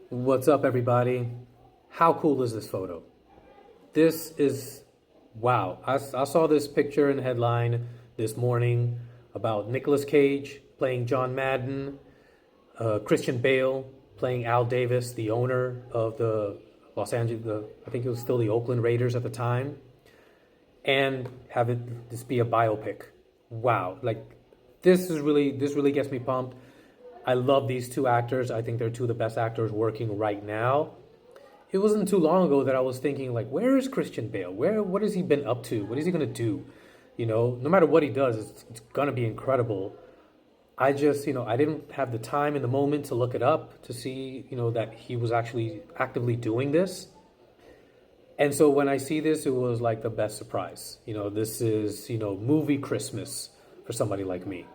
What's up, everybody? How cool is this photo? This is wow. I saw this picture in the headline this morning about Nicolas Cage playing John Madden, Christian Bale playing Al Davis, the owner of the I think it was still the Oakland Raiders at the time, and have this be a biopic. Wow, like this really gets me pumped. I love these two actors. I think they're two of the best actors working right now. It wasn't too long ago that I was thinking, like, where is Christian Bale? What has he been up to? What is he gonna do? No matter what he does, it's gonna be incredible. I just, I didn't have the time in the moment to look it up to see, that he was actually actively doing this. And so when I see this, it was like the best surprise. This is, movie Christmas for somebody like me.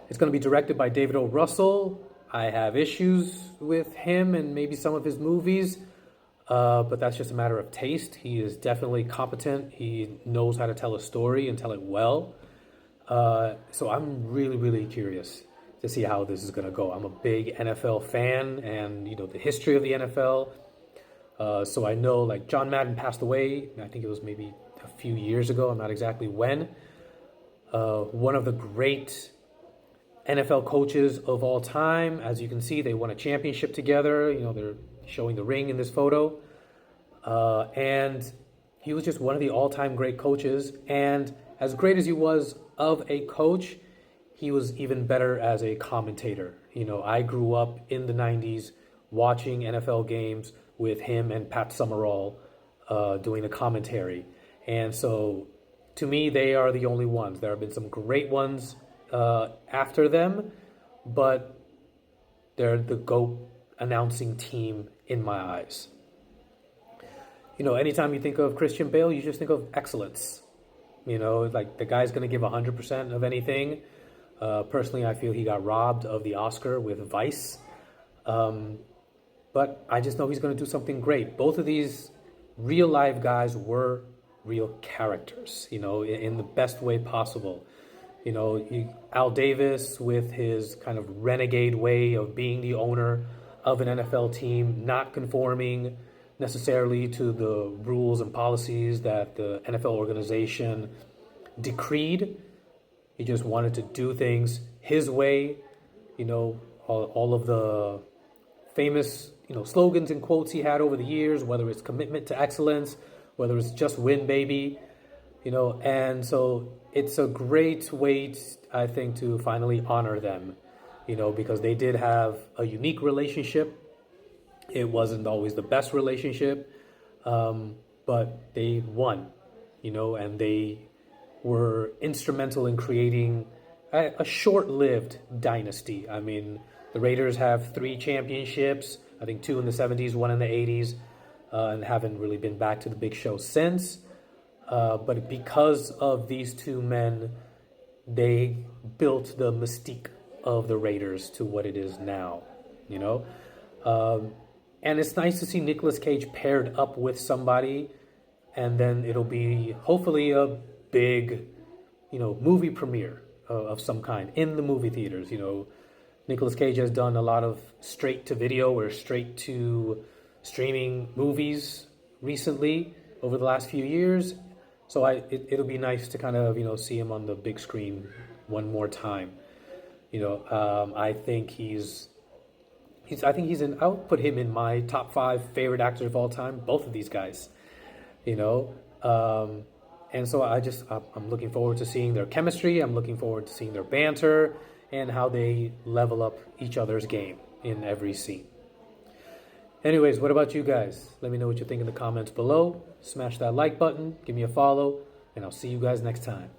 It's going to be directed by David O. Russell. I have issues with him and maybe some of his movies, but that's just a matter of taste. He is definitely competent. He knows how to tell a story and tell it well. So I'm really, really curious to see how this is going to go. I'm a big NFL fan and, the history of the NFL. So I know, like, John Madden passed away. I think it was maybe a few years ago. I'm not exactly when. One of the great NFL coaches of all time. As you can see, they won a championship together. They're showing the ring in this photo. And he was just one of the all-time great coaches. And as great as he was of a coach, he was even better as a commentator. I grew up in the 90s watching NFL games with him and Pat Summerall doing the commentary. And so to me, they are the only ones. There have been some great ones after them, but they're the GOAT announcing team in my eyes. Anytime you think of Christian Bale, you just think of excellence. Like the guy's going to give 100% of anything. Personally, I feel he got robbed of the Oscar with Vice. But I just know he's going to do something great. Both of these real live guys were real characters, in the best way possible. Al Davis with his kind of renegade way of being the owner of an NFL team, not conforming necessarily to the rules and policies that the NFL organization decreed. He just wanted to do things his way. All of the famous, slogans and quotes he had over the years, whether it's commitment to excellence, whether it's just win, baby, and so it's a great way, I think, to finally honor them, because they did have a unique relationship. It wasn't always the best relationship, but they won, and they were instrumental in creating a short-lived dynasty. I mean, the Raiders have 3 championships, I think 2 in the 70s, 1 in the 80s, and haven't really been back to the big show since. But because of these two men, they built the mystique of the Raiders to what it is now, and it's nice to see Nicolas Cage paired up with somebody, and then it'll be hopefully a big, movie premiere of some kind in the movie theaters. Nicolas Cage has done a lot of straight-to-video or straight-to-streaming movies recently over the last few years. So it'll be nice to kind of, see him on the big screen one more time. I think I would put him in my top 5 favorite actors of all time, both of these guys, and so I'm looking forward to seeing their chemistry. I'm looking forward to seeing their banter and how they level up each other's game in every scene. Anyways, what about you guys? Let me know what you think in the comments below. Smash that like button, give me a follow, and I'll see you guys next time.